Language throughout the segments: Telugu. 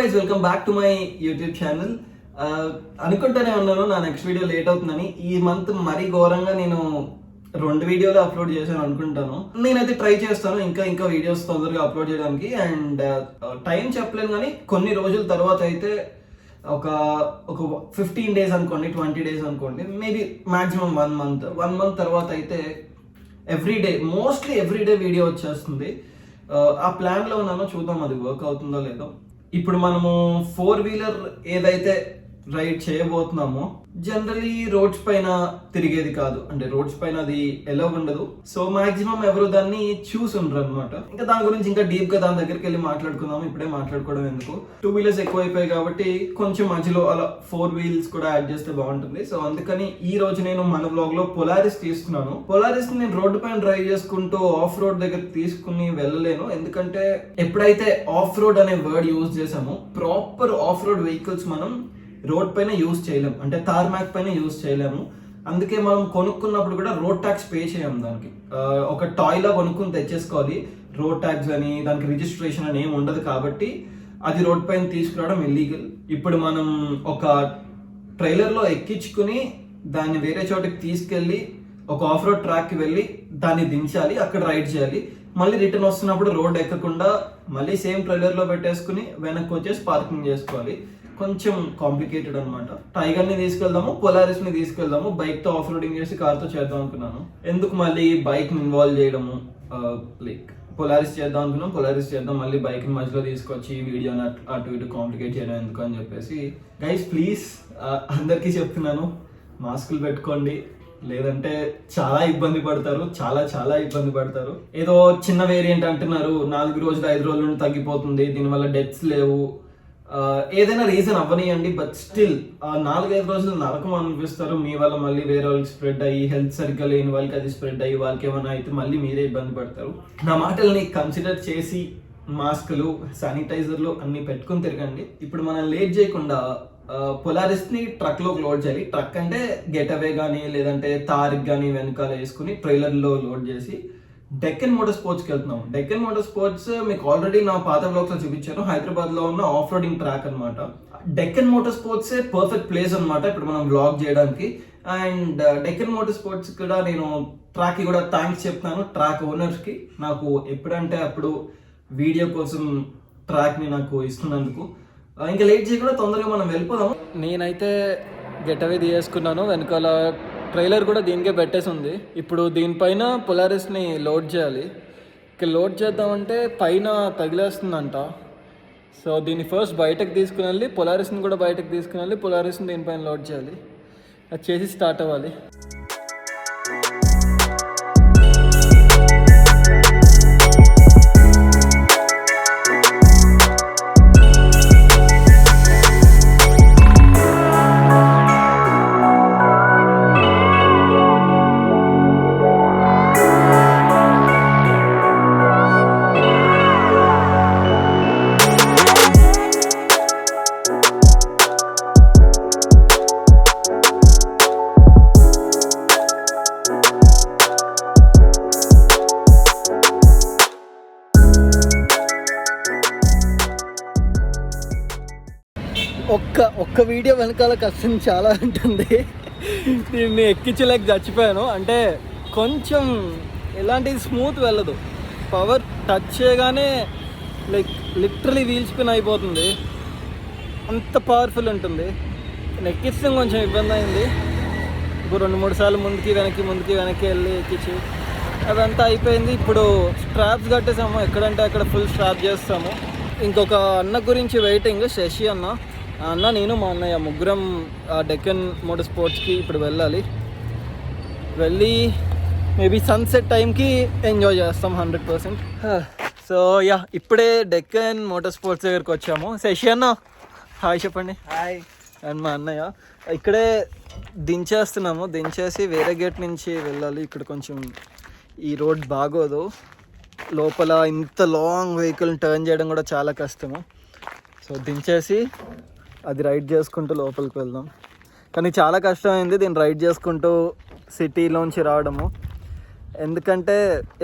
Guys, welcome back to my YouTube channel. అనుకుంటూనే ఉన్నాను నా నెక్స్ట్ వీడియో లేట్ అవుతుందని. ఈ మంత్ మరీ ఘోరంగా నేను 2 వీడియోలు అప్లోడ్ చేశాను అనుకుంటాను. నేనైతే ట్రై చేస్తాను ఇంకా వీడియోస్ తొందరగా అప్లోడ్ చేయడానికి. అండ్ టైం చెప్పలేను కానీ కొన్ని రోజుల తర్వాత అయితే ఒక 15 డేస్ అనుకోండి, 20 డేస్ అనుకోండి, మేబీ మ్యాక్సిమం 1 మంత్ తర్వాత అయితే మోస్ట్లీ ఎవ్రీడే వీడియో వచ్చేస్తుంది. ఆ ప్లాన్లో ఉన్నానో చూద్దాం అది వర్క్ అవుతుందో లేదో. ఇప్పుడు మనము 4-వీలర్ ఏదైతే రైడ్ చేయబోతున్నామో జనరలీ రోడ్స్ పైన తిరిగేది కాదు, అంటే రోడ్స్ పైన అది ఎలా ఉండదు. సో మాక్సిమం ఎవరు దాన్ని చూసి ఉండరు అనమాట. ఇంకా దాని గురించి ఇంకా డీప్ గా దాని దగ్గరికి వెళ్ళి మాట్లాడుకుందాం. ఇప్పుడే మాట్లాడుకోవడం ఎందుకు, 2 వీలర్స్ ఎక్కువైపోయాయి కాబట్టి కొంచెం మధ్యలో అలా 4 వీల్స్ కూడా యాడ్ చేస్తే బాగుంటుంది. సో అందుకని ఈ రోజు నేను మన బ్లాగ్ లో పొలారిస్ తీసుకున్నాను. పొలారిస్ నేను రోడ్డు పైన డ్రైవ్ చేసుకుంటూ ఆఫ్ రోడ్ దగ్గర తీసుకుని వెళ్ళలేను, ఎందుకంటే ఎప్పుడైతే ఆఫ్ రోడ్ అనే వర్డ్ యూజ్ చేసామో ప్రాపర్ ఆఫ్ రోడ్ వెహికల్స్ మనం రోడ్ పైన యూజ్ చేయలేము, అంటే టార్మాక్ పైన యూజ్ చేయలేము. అందుకే మనం కొనుక్కున్నప్పుడు కూడా రోడ్ ట్యాక్స్ పే చేయము. దానికి ఒక టాయ్లా కొనుక్కుని తెచ్చేసుకోవాలి. రోడ్ ట్యాక్స్ అని దానికి రిజిస్ట్రేషన్ అని ఏమి ఉండదు కాబట్టి అది రోడ్ పైన తీసుకురావడం ఇల్లీగల్. ఇప్పుడు మనం ఒక ట్రైలర్లో ఎక్కించుకుని దాన్ని వేరే చోటికి తీసుకెళ్ళి ఒక ఆఫ్ రోడ్ ట్రాక్కి వెళ్ళి దాన్ని దించాలి, అక్కడ రైడ్ చేయాలి. మళ్ళీ రిటర్న్ వస్తున్నప్పుడు రోడ్ ఎక్కకుండా మళ్ళీ సేమ్ ట్రైలర్లో పెట్టేసుకుని వెనక్కి వచ్చేసి పార్కింగ్ చేసుకోవాలి. కొంచెం కాంప్లికేటెడ్ అనమాట. టైగర్ని తీసుకెళ్దాము, పొలారిస్ని తీసుకెళ్దాము. బైక్తో ఆఫ్ రోడింగ్ చేసి కార్తో చేద్దాం అనుకున్నాను. ఎందుకు మళ్ళీ బైక్ని ఇన్వాల్వ్ చేయడము, లైక్ పొలారిస్ చేద్దాం అనుకున్నాం, పొలారిస్ చేద్దాం, మళ్ళీ బైక్ని మధ్యలో తీసుకొచ్చి వీడియోని అటు ఇటు కాంప్లికేట్ చేయడం ఎందుకు అని చెప్పేసి. గైస్ ప్లీజ్ అందరికీ చెప్తున్నాను, మాస్కులు పెట్టుకోండి, లేదంటే చాలా ఇబ్బంది పడతారు, చాలా ఇబ్బంది పడతారు. ఏదో చిన్న వేరియంట్ అంటున్నారు, 4 రోజులు 5 రోజుల నుండి తగ్గిపోతుంది, దీనివల్ల డెత్స్ లేవు, ఏదైనా రీజన్ అవ్వనియండి. బట్ స్టిల్ 4-5 రోజులు నరకం అనిపిస్తారు. మీ వల్ల మళ్ళీ వేరే వాళ్ళకి స్ప్రెడ్ అయ్యి, హెల్త్ సరిగ్గా లేని వాళ్ళకి అది స్ప్రెడ్ అయ్యి వాళ్ళకి ఏమైనా అయితే మళ్ళీ మీరే ఇబ్బంది పడతారు. నా మాటల్ని కన్సిడర్ చేసి మాస్కులు, శానిటైజర్లు అన్ని పెట్టుకుని తిరగండి. ఇప్పుడు మనం లేట్ చేయకుండా పొలారిస్ని ట్రక్లోకి లోడ్ చేయాలి. ట్రక్ అంటే గెట్ అవే కానీ లేదంటే తార్కి కానీ వెనకాల వేసుకుని ట్రైలర్లో లోడ్ చేసి డెక్కన్ మోటార్ స్పోర్ట్స్కి వెళ్తున్నాం. డెక్కన్ మోటార్ స్పోర్ట్స్ మీకు ఆల్రెడీ నా పాత బ్లాగ్స్లో చూపించాను. హైదరాబాద్లో ఉన్న ఆఫ్ రోడింగ్ ట్రాక్ అనమాట. డెక్కన్ మోటార్ స్పోర్ట్సే పర్ఫెక్ట్ ప్లేస్ అనమాట ఇప్పుడు మనం వ్లాగ్ చేయడానికి. అండ్ డెక్కన్ మోటార్ స్పోర్ట్స్ కూడా నేను ట్రాక్కి కూడా థ్యాంక్స్ చెప్తాను, ట్రాక్ ఓనర్స్కి. నాకు ఎప్పుడంటే అప్పుడు వీడియో కోసం ట్రాక్ని నాకు ఇస్తున్నందుకు. ఇంకా లేట్ చేయకుండా తొందరగా మనం వెళ్ళిపోదాం. నేనైతే గెట్ అవే తీసుకున్నాను, వెనకాల ట్రైలర్ కూడా దీనికే పెట్టేసి ఉంది. ఇప్పుడు దీనిపైన పొలారిస్ని లోడ్ చేయాలి. ఇక లోడ్ చేద్దామంటే పైన తగిలేస్తుందంట. సో దీన్ని ఫస్ట్ బయటకు తీసుకుని వెళ్ళి పొలారిస్ని కూడా బయటకు తీసుకుని వెళ్ళి పొలారిస్ని దీనిపైన లోడ్ చేయాలి. అది చేసి స్టార్ట్ అవ్వాలి. ఒక్క వీడియో వెనకాల కష్టం చాలా ఉంటుంది. దీన్ని ఎక్కించలేక చచ్చిపోయాను. అంటే కొంచెం ఎలాంటిది స్మూత్ వెళ్ళదు, పవర్ టచ్ చేయగానే లైక్ లిటరలీ వీల్స్ పిన్ అయిపోతుంది, అంత పవర్ఫుల్ ఉంటుంది. ఎక్కించడం కొంచెం ఇబ్బంది అయింది. ఇప్పుడు 2-3 సార్లు ముందుకి వెనక్కి వెళ్ళి ఎక్కించి అదంతా అయిపోయింది. ఇప్పుడు స్ట్రాప్స్ కట్టేసాము, ఎక్కడంటే అక్కడ ఫుల్ స్ట్రాప్ చేస్తాము. ఇంకొక అన్న గురించి వెయిటింగ్, శశి అన్న నేను మా అన్నయ్య ముగ్గురం డెక్కన్ మోటార్ స్పోర్ట్స్కి ఇప్పుడు వెళ్ళి మేబీ సన్సెట్ టైంకి ఎంజాయ్ చేస్తాం 100%. సో యా, ఇప్పుడే డెక్కన్ మోటార్ స్పోర్ట్స్ దగ్గరికి వచ్చాము. శశి అన్న హాయ్ చెప్పండి. హాయ్. అండ్ మా అన్నయ్య ఇక్కడే దించేసి వేరే గేట్ నుంచి వెళ్ళాలి. ఇక్కడ కొంచెం ఈ రోడ్ బాగోదు, లోపల ఇంత లాంగ్ వెహికల్ టర్న్ చేయడం కూడా చాలా కష్టము. సో దించేసి అది రైడ్ చేసుకుంటూ లోపలికి వెళ్దాం. కానీ చాలా కష్టమైంది దీన్ని రైడ్ చేసుకుంటూ సిటీలోంచి రావడము. ఎందుకంటే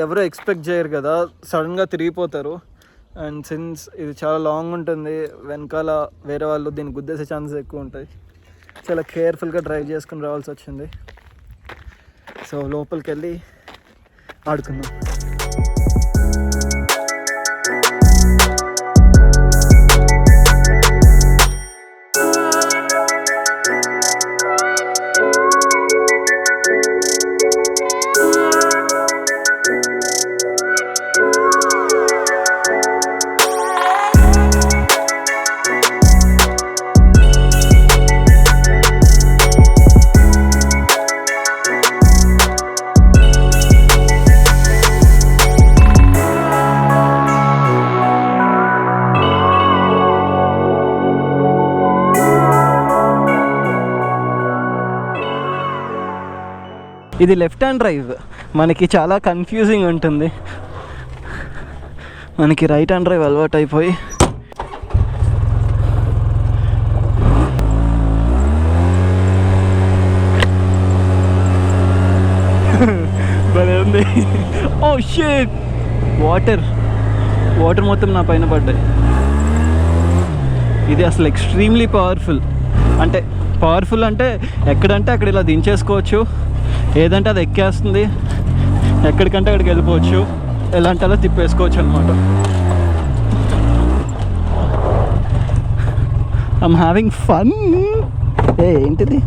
ఎవరో ఎక్స్పెక్ట్ చేయరు కదా, సడన్గా తిరిగిపోతారు. అండ్ సిన్స్ ఇది చాలా లాంగ్ ఉంటుంది, వెనకాల వేరే వాళ్ళు దీన్ని గుద్దేసే ఛాన్సెస్ ఎక్కువ ఉంటాయి. చాలా కేర్ఫుల్గా డ్రైవ్ చేసుకుని రావాల్సి వచ్చింది. సో లోపలికి వెళ్ళి ఆడుకుందాం. ఇది లెఫ్ట్ హ్యాండ్ డ్రైవ్, మనకి చాలా కన్ఫ్యూజింగ్ ఉంటుంది. మనకి రైట్ హ్యాండ్ డ్రైవ్ అలవాటు అయిపోయి భలే ఉంది. ఓ షిట్, వాటర్ మొత్తం నా పైన పడ్డాయి. ఇది అసలు ఎక్స్ట్రీమ్లీ పవర్ఫుల్. అంటే ఎక్కడంటే అక్కడ ఇలా దించేసుకోవచ్చు, ఏదంటే అది ఎక్కేస్తుంది, ఎక్కడికంటే అక్కడికి వెళ్ళిపోవచ్చు, ఎలా అంటే అలా తిప్పేసుకోవచ్చు అనమాట. I'm having fun. ఏంటిది?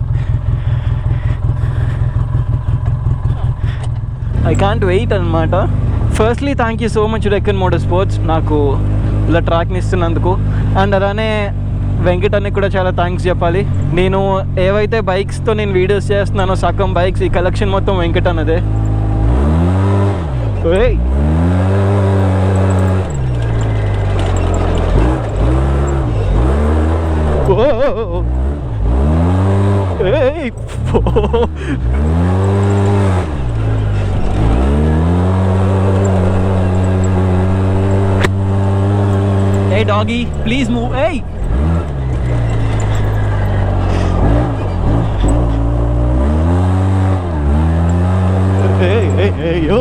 ఐ కాంట్ వెయిట్ అనమాట. Firstly thank you so much Deccan motor sports నాకు ఇలా ట్రాక్ని ఇస్తున్నందుకు. అండ్ అలానే వెంకట్ అన్నకి కూడా చాలా థ్యాంక్స్ చెప్పాలి. నేను ఏవైతే బైక్స్తో నేను వీడియోస్ చేస్తున్నానో సగం బైక్స్, ఈ కలెక్షన్ మొత్తం వెంకట్ అన్నదే. Hey doggy, please move. Hey. Hey, yo.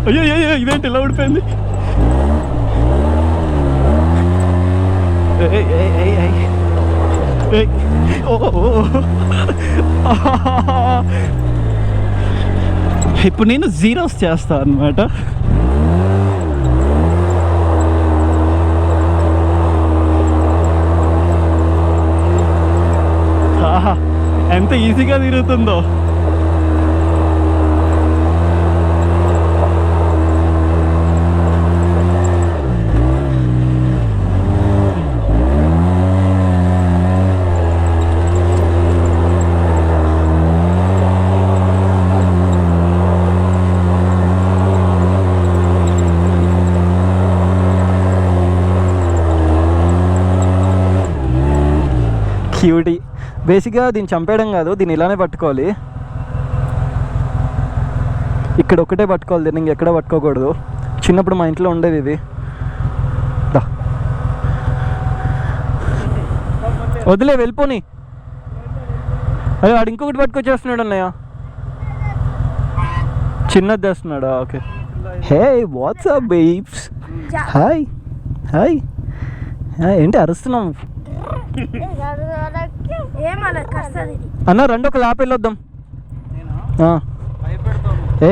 అయ్యో ఇదేంటి ఇలా ఊడిపోయింది? ఇప్పుడు నేను జీరోస్ చేస్తా అన్నమాట. ఎంత ఈజీగా తిరుగుతుందో. క్యూటీ. బేసిక్గా దీన్ని చంపేయడం కాదు, దీన్ని ఇలానే పట్టుకోవాలి. ఇక్కడ ఒకటే పట్టుకోవాలి, దీన్ని ఇంకెక్కడ పట్టుకోకూడదు. చిన్నప్పుడు మా ఇంట్లో ఉండేవి ఇవి. వదిలే, వెళ్ళిపోని. అదే వాడు ఇంకొకటి పట్టుకొచ్చేస్తున్నాడు అన్నయ్య, చిన్నది తెస్తున్నాడా? Okay. Hey what's up babes, hi hi. ఏంటి అరుస్తున్నాం? అన్న రెండు ఒక ల్యాప్ వెళ్ళొద్దాం.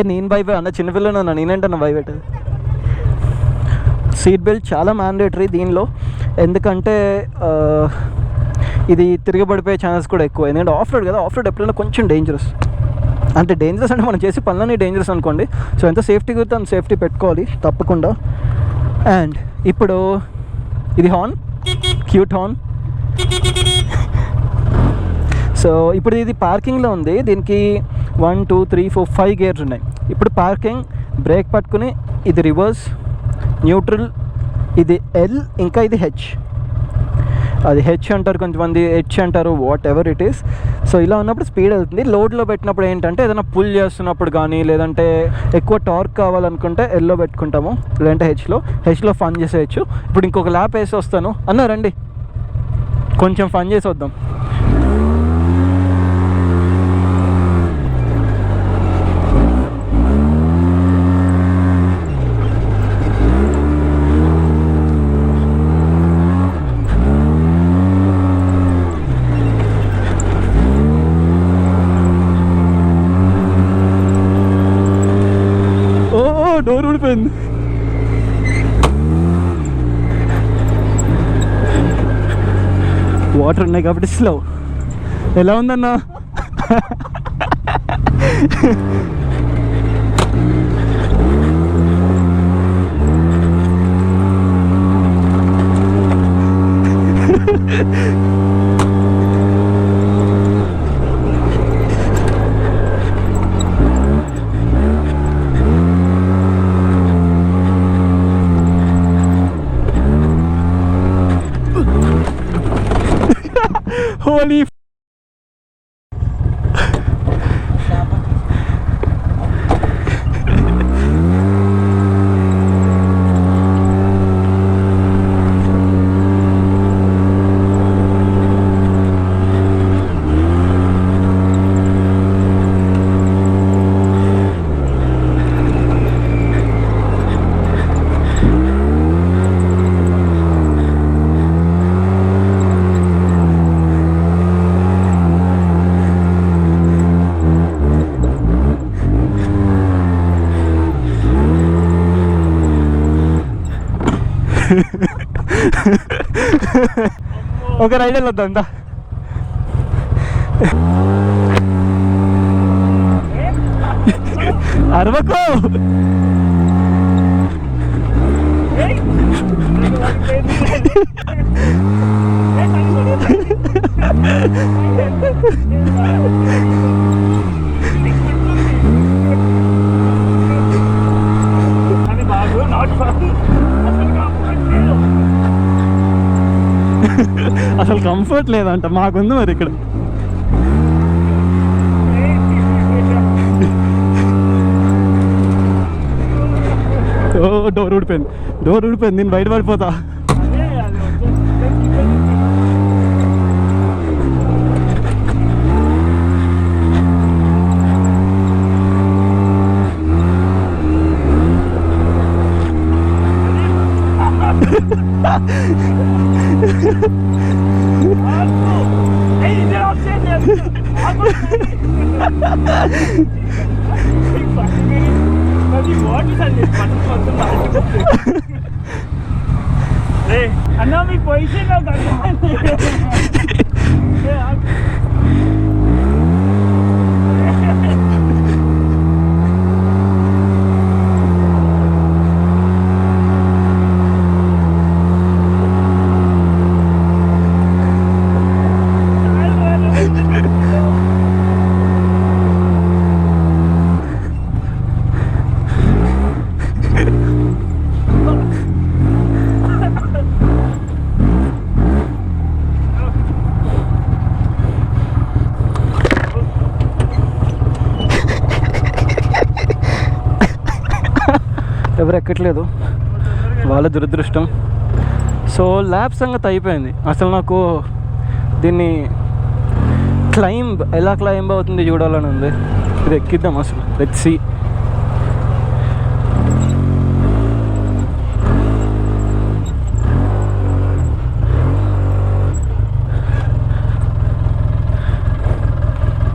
నేను భయపడే అన్న, చిన్నపిల్లలు అన్న, నేనేంటన్నా భయపెట్టేది. సీట్ బెల్ట్ చాలా మ్యాండేటరీ దీనిలో, ఎందుకంటే ఇది తిరగబడిపోయే ఛాన్సెస్ కూడా ఎక్కువ. ఎందుకంటే ఆఫ్ రోడ్ కదా, ఆఫ్ రోడ్ ఎప్పుడైనా కొంచెం డేంజరస్. అంటే మనం చేసే పనులన్నీ డేంజరస్ అనుకోండి. సో ఎంత సేఫ్టీ కుదిరితే అంత సేఫ్టీ పెట్టుకోవాలి తప్పకుండా. అండ్ ఇప్పుడు ఇది హార్న్, క్యూట్ హార్న్. సో ఇప్పుడు ఇది పార్కింగ్లో ఉంది, దీనికి 1 2 3 4 5 గేర్స్ ఉన్నాయి. ఇప్పుడు పార్కింగ్, బ్రేక్ పట్టుకుని, ఇది రివర్స్, న్యూట్రల్, ఇది ఎల్, ఇంకా ఇది హెచ్. అది హెచ్ అంటారు కొంతమంది, హెచ్ అంటారు, what ever it is. So ఇలా ఉన్నప్పుడు స్పీడ్ వెళ్తుంది. లోడ్లో పెట్టినప్పుడు ఏంటంటే ఏదైనా పుల్ చేస్తున్నప్పుడు కానీ, లేదంటే ఎక్కువ టార్క్ కావాలనుకుంటే ఎల్లో పెట్టుకుంటాము, లేదంటే హెచ్లో ఫన్ చేసేయచ్చు. ఇప్పుడు ఇంకొక ల్యాప్ వేసి వస్తాను అన్న, రండి కొంచెం ఫన్ చేసి వద్దాం. వాటర్ ఉన్నాయి కాబట్టి స్లో. ఎలా ఉందన్నా? Holy ఒక రైడ్ వెళ్ళొద్దాం అంతా. అరవకు. అసలు కంఫర్ట్ లేదంట, మాకుంది మరి ఇక్కడ. ఓ డోర్ ఊడిపోయింది, నేను బయట పడిపోతా. అన్నా మీ పొజిషన్ ఎవరు ఎక్కట్లేదు, వాళ్ళ దురదృష్టం. సో ల్యాబ్ సంగతి అయిపోయింది. అసలు నాకు దీన్ని ఎలా క్లైంబ్ అవుతుంది చూడాలని ఉంది. ఇది ఎక్కిద్దాం అసలు. Let's see.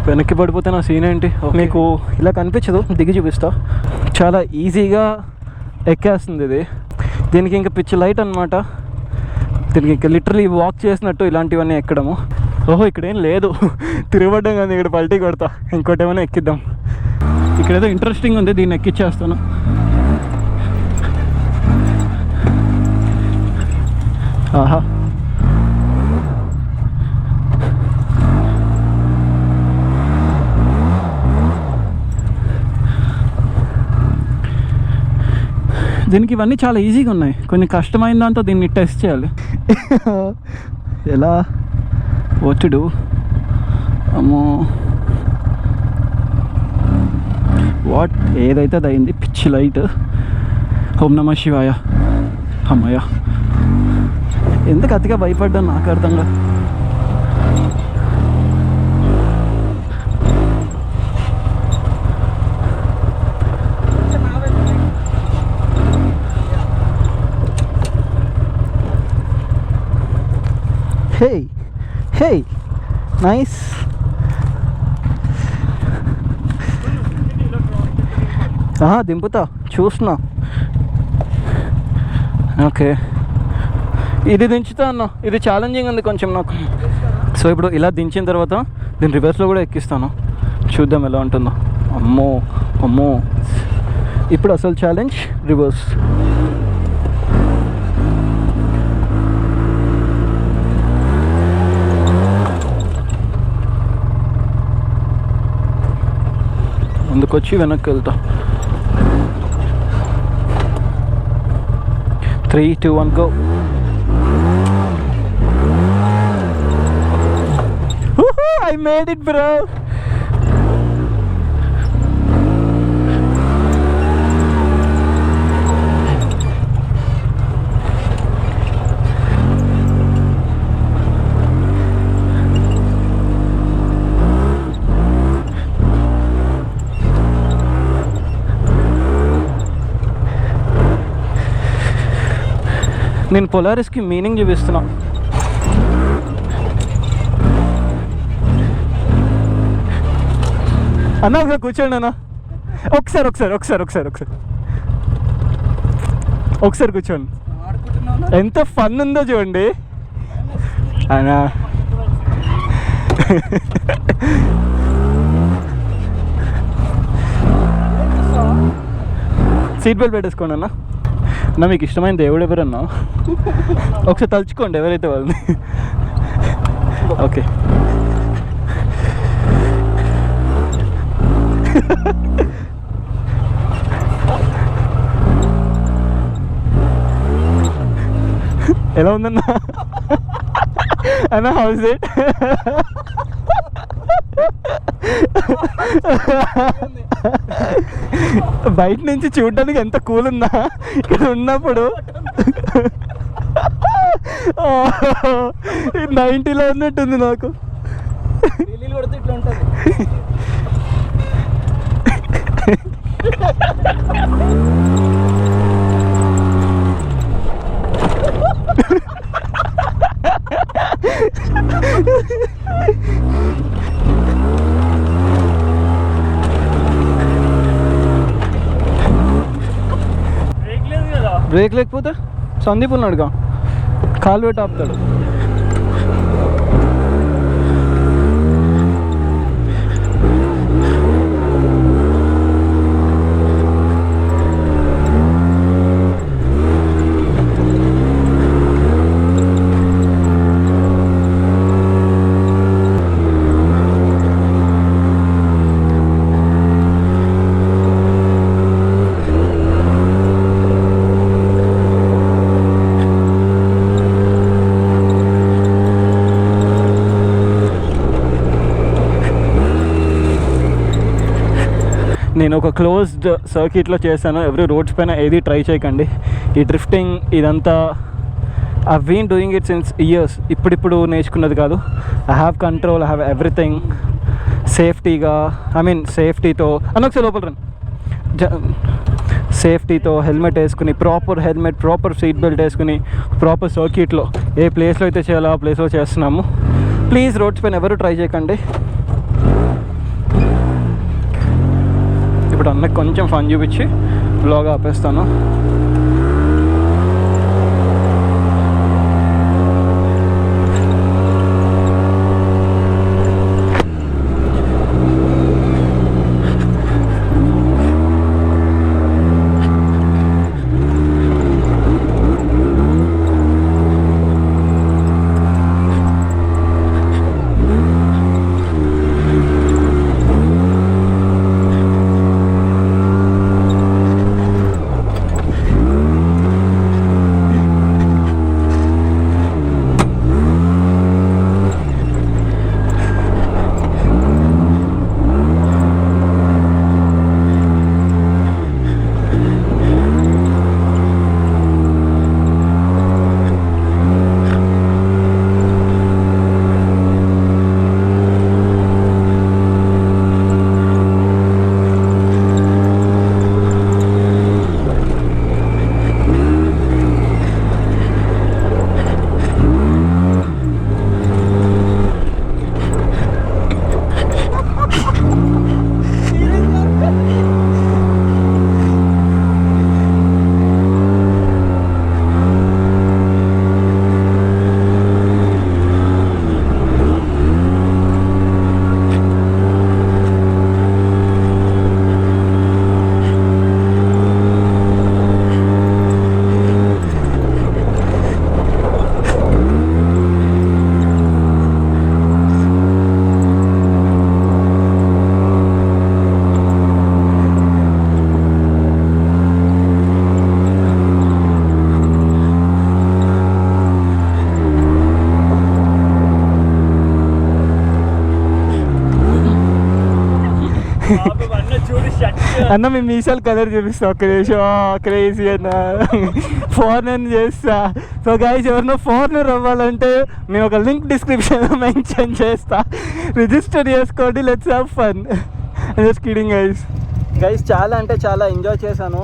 వెనక్కి పడిపోతే నా సీన్ ఏంటి? మీకు ఇలా కనిపించదు, దిగి చూపిస్తా. చాలా ఈజీగా ఎక్కేస్తుంది ఇది. దీనికి ఇంకా పిచ్ లైట్ అనమాట. దీనికి ఇంకా లిటరలీ వాక్ చేసినట్టు ఇలాంటివన్నీ ఎక్కడము. ఓహో ఇక్కడ ఏం లేదు, తిరగబడ్డం కానీ ఇక్కడ పల్టీ కొడతా. ఇంకోటి ఏమైనా ఎక్కిద్దాం. ఇక్కడ ఏదో ఇంట్రెస్టింగ్ ఉంది, దీన్ని ఎక్కిచ్చేస్తాను. ఆహా, దీనికి ఇవన్నీ చాలా ఈజీగా ఉన్నాయి. కొంచెం కష్టమైన దాంతో దీన్ని టెస్ట్ చేయాలి. ఎలా ఒత్తుడు అమ్మో, వాట్ ఏదైతే అది అయింది. Pitch light. ఓం నమః శివాయ. అమ్మయ్య, ఎందుకు అతిగా భయపడ్డా నాకు అర్థంగా. Hey nice. దింపుతా, చూస్తున్నా. ఓకే, ఇది దించుతా అన్న. ఇది ఛాలెంజింగ్ ఉంది కొంచెం నాకు. సో ఇప్పుడు ఇలా దించిన తర్వాత దీన్ని రివర్స్లో కూడా ఎక్కిస్తాను, చూద్దాం ఎలా ఉంటుందో. అమ్మో అమ్మో, ఇప్పుడు అసలు ఛాలెంజ్ రివర్స్. ముందుకొచ్చి వెనక్కి వెళ్తా. 3, 2, 1 go. Woohoo! I made it, bro. నేను పొలారిస్కి మీనింగ్ చూపిస్తున్నా. అన్న ఒకసారి కూర్చోండి అన్న, ఒకసారి ఒకసారి ఒకసారి ఒకసారి ఒకసారి ఒకసారి కూర్చోండి. ఎంత ఫన్ ఉందో చూడండి అన్నా. సీట్ బెల్ట్ పెట్టేసుకోండి అన్న. అన్న మీకు ఇష్టమైన దేవుడు ఎవరన్నా ఒకసారి తలుచుకోండి ఎవరైతే వాళ్ళని. ఓకే, ఎలా ఉందన్నా? అన్నా హౌస్ ఇట్? బయట నుంచి చూడడానికి ఎంత కూల్ ఉందా, ఇక్కడ ఉన్నప్పుడు 90లో ఉన్నట్టుంది నాకు. ఇట్లా ఉంటుంది. బ్రేక్ లేకపోతే సందీప్ ఉన్నాడుగా, కాలు పెట్టి ఆపుతాడు. నేను ఒక క్లోజ్డ్ సర్క్యూట్లో చేశాను. ఎవరి రోడ్స్ పైన ఏది ట్రై చేయకండి. ఈ డ్రిఫ్టింగ్ ఇదంతా I been doing it since years. ఇప్పుడిప్పుడు నేర్చుకున్నది కాదు. I have control, I have everything. సేఫ్టీగా, ఐ మీన్ సేఫ్టీతో అనొకసారి లోపల రండి. సేఫ్టీతో హెల్మెట్ వేసుకుని, proper helmet, proper seat belt వేసుకుని, ప్రాపర్ సర్క్యూట్లో ఏ ప్లేస్లో అయితే చేయాలో ఆ ప్లేస్లో చేస్తున్నాము. ప్లీజ్ రోడ్స్ పైన ఎవరు ట్రై చేయకండి. ఇప్పుడు అన్నకు కొంచెం ఫన్ చూపించి బ్లాగ్ ఆపేస్తాను. అన్న మీ మీసాలు కలర్ చూపిస్తా ఒక్క నిమిషం క్రేజీ అన్న ఫారెన్ చేస్తా. సో గైస్ ఎవరినో ఫారెనర్ అవ్వాలంటే నేను ఒక లింక్ డిస్క్రిప్షన్లో మెన్షన్ చేస్తా, రిజిస్టర్ చేసుకోండి. Let's have fun. Just kidding guys చాలా అంటే చాలా ఎంజాయ్ చేశాను.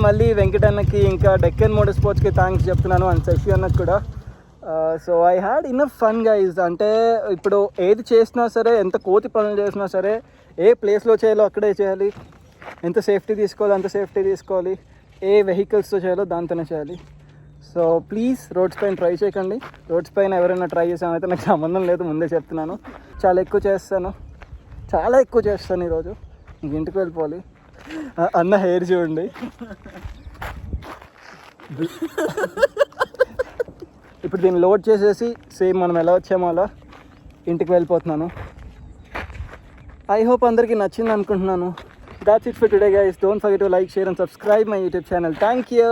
మళ్ళీ వెంకటన్నకి ఇంకా డెక్కన్ మోటార్ స్పోర్ట్స్కి థ్యాంక్స్ చెప్తున్నాను అండ్ శశి అన్నకు కూడా. So I had enough fun guys. అంటే ఇప్పుడు ఏది చేసినా సరే, ఎంత కోతి పనులు చేసినా సరే, ఏ ప్లేస్లో చేయాలో అక్కడే చేయాలి, ఎంత సేఫ్టీ తీసుకోవాలో అంత సేఫ్టీ తీసుకోవాలి, ఏ వెహికల్స్తో చేయాలో దాంతోనే చేయాలి. సో ప్లీజ్ రోడ్స్ పైన ట్రై చేయకండి. రోడ్స్ పైన ఎవరైనా ట్రై చేసామైతే నాకు సంబంధం లేదు, ముందే చెప్తున్నాను. చాలా ఎక్కువ చేస్తాను ఈరోజు. ఇంక ఇంటికి వెళ్ళిపోవాలి. అన్న హెయిర్ చూడండి. ఇప్పుడు దీన్ని లోడ్ చేసేసి సేమ్ మనం ఎలా వచ్చామో అలా ఇంటికి వెళ్ళిపోతున్నాను. ఐ హోప్ అందరికీ నచ్చింది అనుకుంటున్నాను. That's it for today guys. Don't forget to like, share and subscribe my YouTube channel. Thank you.